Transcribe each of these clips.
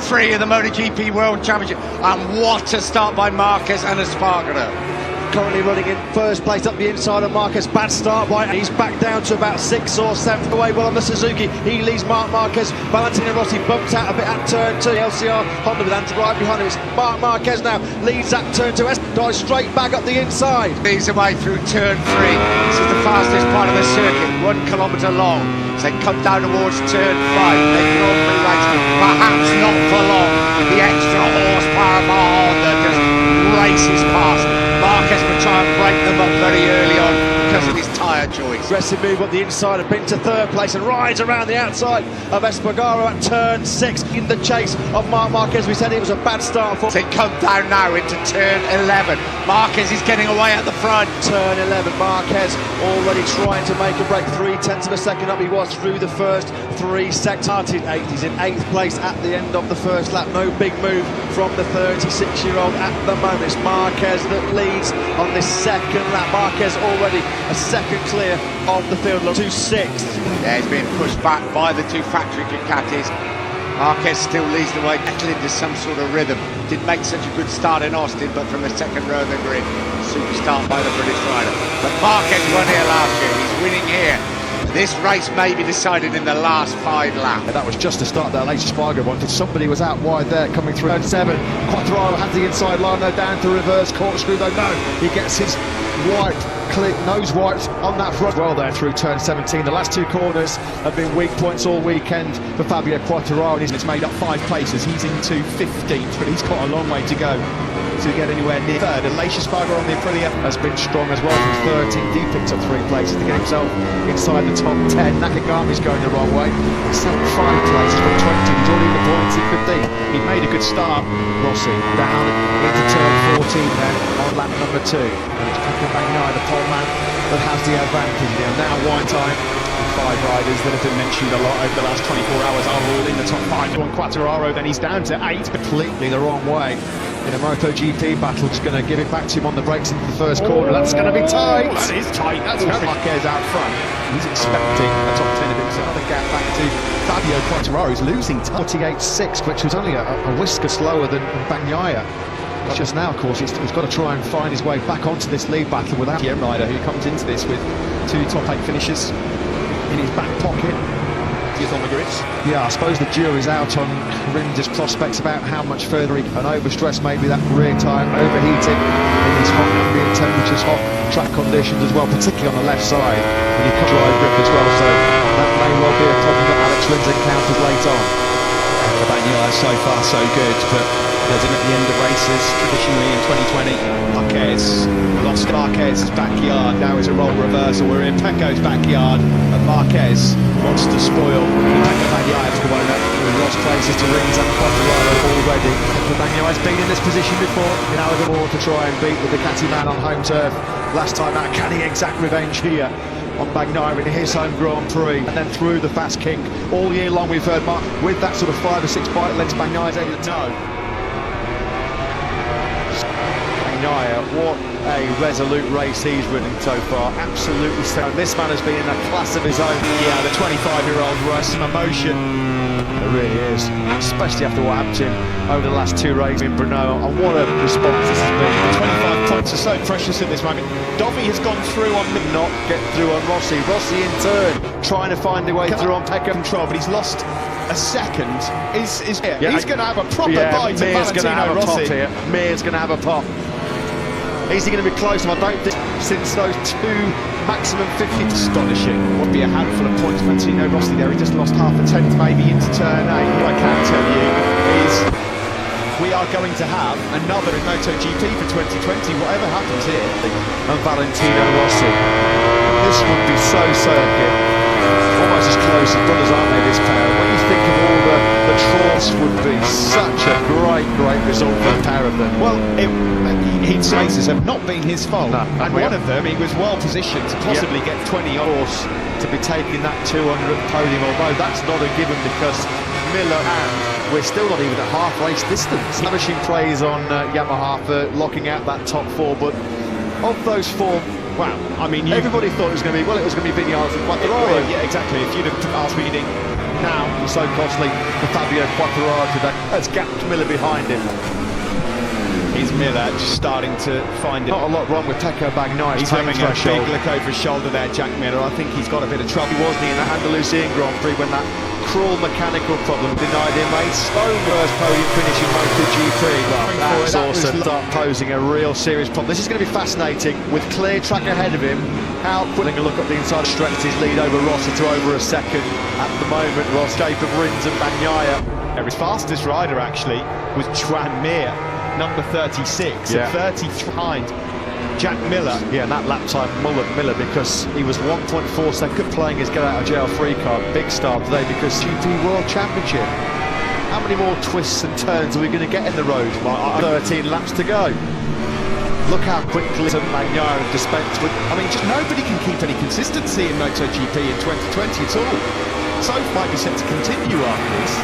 3 of the MotoGP World Championship, and what a start by Marques and Espargaro. Currently running in first place up the inside of Marques. Bad start by, he's back down to about 6th or 7th away. Well, on the Suzuki, he leads Marques. Valentino Rossi bumps out a bit at turn 2. LCR Honda with Anti right behind him. It's Marques now leads that turn 2. Dives straight back up the inside. Leads away through turn 3. This is the fastest part of the circuit, 1 kilometre long. So they come down towards turn 5. They can all be racing, perhaps not for long. The extra horsepower of our Honda just races past. Marques will try and break them up very early on because of his tyre choice. Aggressive move up the inside, have been to 3rd place and rides around the outside of Espargaro at turn 6 in the chase of Marques. We said it was a bad start for. They come down now into turn 11. Marques is getting away at the front. Turn 11, Marques already trying to make a break. 3/10 of a second up he was through the first 3 seconds. Started 8th, he's in 8th place at the end of the first lap. No big move from the 36-year-old at the moment. It's Marques that leads on this second lap. Marques already a second clear of the field to 6th. Yeah, he's being pushed back by the 2 factory Ducatis. Marques still leads the way, getting into some sort of rhythm. Didn't make such a good start in Austin, but from the second row of the grid, super start by the British rider. But Marques won here last year, he's winning here. This race may be decided in the last 5 laps. That was just to start that latest Espargaro one, because somebody was out wide there coming through turn 7. Quartararo has the inside line though, down to reverse corkscrew though. No, he gets his nose wiped on that front well there through turn 17. The last 2 corners have been weak points all weekend for Fabio Quartararo, and it's made up 5 places. He's into 15th, but he's got a long way to go to get anywhere near 3rd. And Espargaro on the Aprilia has been strong as well from 13th. He picked up 3 places to get himself inside the top 10. Nakagami's going the wrong way. He's 5 places from 20. He's already in the points in 15. He made a good start. Rossi down into turn 14 then on lap number 2. And it's bagnaia, the pole man, that has the advantage now. Now wine time. 5 riders that have been mentioned a lot over the last 24 hours are all in the top 5. On Quartararo, then he's down to 8. Completely the wrong way in a Moto GP battle. Just going to give it back to him on the brakes into the first corner. That's going to be tight. That is tight. That's Marques out front. He's expecting a top 10 of himself. Another gap back to Fabio Quartararo. He's losing 48.6, which was only a whisker slower than bagnaia. It's just now, of course, he's got to try and find his way back onto this lead battle without a rider who comes into this with 2 top 8 finishes in his back pocket. He's on the grids. Yeah, I suppose the jury's out on Rinder's prospects about how much further he can overstress. Maybe that rear tyre overheating in these hot ambient temperatures, hot track conditions as well, particularly on the left side when you come dry grip as well. So that may well be a problem that Alex Rins encounters late on. Bagnaia so far so good, but there's him at the end of races traditionally in 2020. Marques lost Marques' backyard. Now it's a role reversal. We're in Pecco's backyard, and Marques wants to spoil Bagnaia's corner. We've lost places to Rins and Quartararo already. Bagnaia's been in this position before. In Aragon to try and beat the Ducati man on home turf last time out. Can he exact revenge here on Bagnaia in his home Grand Prix? And then through the fast kink all year long we've heard Mark with that sort of 5 or 6 bike lengths. Bagnaia's able to know. What a resolute race he's running so far. Absolutely sound. This man has been in a class of his own. Yeah, the 25-year-old rush, some emotion. It really is, especially after what happened to him over the last 2 races in Brno. And what a response this has been. 25 points are so precious at this moment. Dovi has gone through on the... Not get through on Rossi. Rossi in turn, trying to find a way through on Pecco. Control, but he's lost a second. He's going to have a proper bite at Valentino Rossi. Mir's going to have a pop. Is he going to be close? I don't think since those 2 maximum 50. Astonishing. Would be a handful of points. Valentino Rossi there. He just lost half a tenth maybe into turn 8. What I can tell you is we are going to have another in MotoGP for 2020. Whatever happens here. And Valentino Rossi. This would be so circuit. Almost as close as brothers, aren't they, this pair? When you think of all the trolls, would be such a great result for a pair of them. Well, his races have not been his fault. No, and one of them, he was well positioned to possibly get 20 course to be taking that 200th podium, although that's not a given because Miller and we're still not even at half race distance. Lavishing praise on Yamaha for locking out that top 4, but of those 4, wow, I mean, everybody thought it was going to be, well, it was going to be Vinales and Quartararo. Yeah, exactly. If you'd have asked me, now so costly for Fabio Quartararo today has gapped Miller behind him. Is Miller just starting to find it? Not a lot wrong with Pecco Bagnaia. He's having a big look over his shoulder there, Jack Miller. I think he's got a bit of trouble. Wasn't he in that Andalusian Grand Prix when that cruel mechanical problem denied him a slow first podium finish in Moto GP? Well, that's awesome. Start posing a real serious problem. This is going to be fascinating with clear track ahead of him. How quickly a look up the inside stretched his lead over Rossi to over a second. At the moment, Ross escape of Rins and Bagnaia. His fastest rider actually was Tranmere, number 36, Yeah. 30 behind Jack Miller. Yeah, and that lap time mullet Miller because he was 1.4 seconds playing his get out of jail free card. Big start today because GP World Championship. How many more twists and turns are we going to get in the road? 13 laps to go. Look how quickly Bagnaia have dispensed with. I mean, just nobody can keep any consistency in MotoGP in 2020 at all. So might be set to continue after this.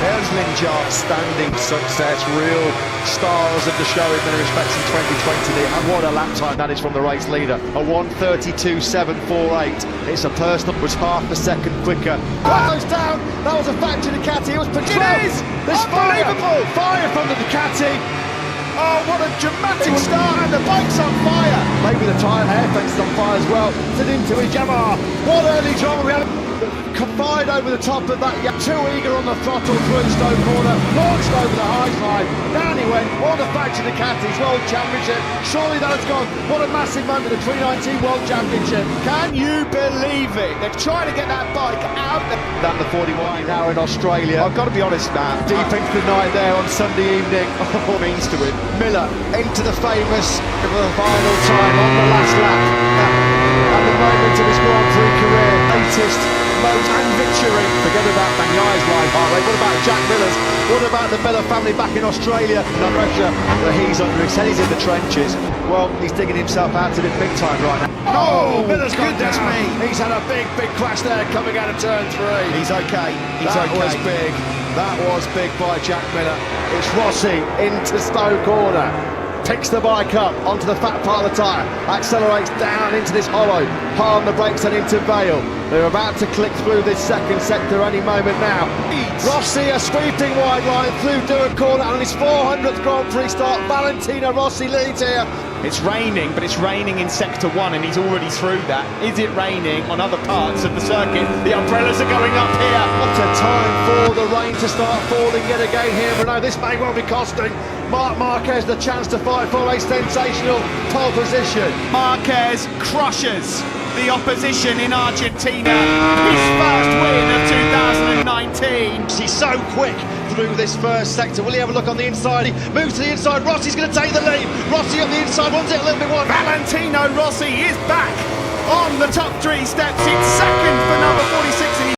There's Linjard standing success, real stars of the show in many respects in 2020. And what a lap time that is from the race leader. A 1:32.748. It's a personal, was half a second quicker. Goes down, that was a factory Ducati, it was Pecco. It is! Unbelievable! Fire from the Ducati. Oh, what a dramatic start, and the bike's on fire! Maybe the tyre hair fence is on fire as well. It's into his Yamaha. What early drama we had. Combined over the top of that, too eager on the throttle through Stoke Corner, launched over the high side, down he went, won the factory Ducati's World Championship. Surely that has gone. What a massive moment, the 2019 World Championship. Can you believe it? They're trying to get that bike out there. Down the 41 now in Australia. I've got to be honest, man. Deep into the night there on Sunday evening. What means to it? Miller into the famous for the final time on the last lap. At the moment of his Grand Prix career, latest most and victory. Forget about Bagnaia's life, aren't they? What about Jack Miller's? What about the Miller family back in Australia? No pressure that he's under his head, he's in the trenches. Well, he's digging himself out to the big time right now. Oh, Miller's got goodness down. me. He's had a big crash there coming out of turn 3. He's okay. That was big. That was big by Jack Miller. It's Rossi into Stoke Corner. Picks the bike up onto the fat part of the tyre, accelerates down into this hollow, hard on the brakes and into Vale. They're about to click through this second sector any moment now. Rossi a sweeping wide line through Durham Corner on his 400th Grand Prix start. Valentino Rossi leads here. It's raining, but it's raining in Sector 1 and he's already through that. Is it raining on other parts of the circuit? The umbrellas are going up here. What a time for the rain to start falling yet again here, but no, this may well be costing Marquez the chance to fight for a sensational pole position. Marquez crushes the opposition in Argentina. His first win of 2019. He's so quick through this first sector. Will he have a look on the inside? He moves to the inside. Rossi's going to take the lead. Rossi on the inside wants it a little bit wide. Valentino Rossi is back on the top 3 step.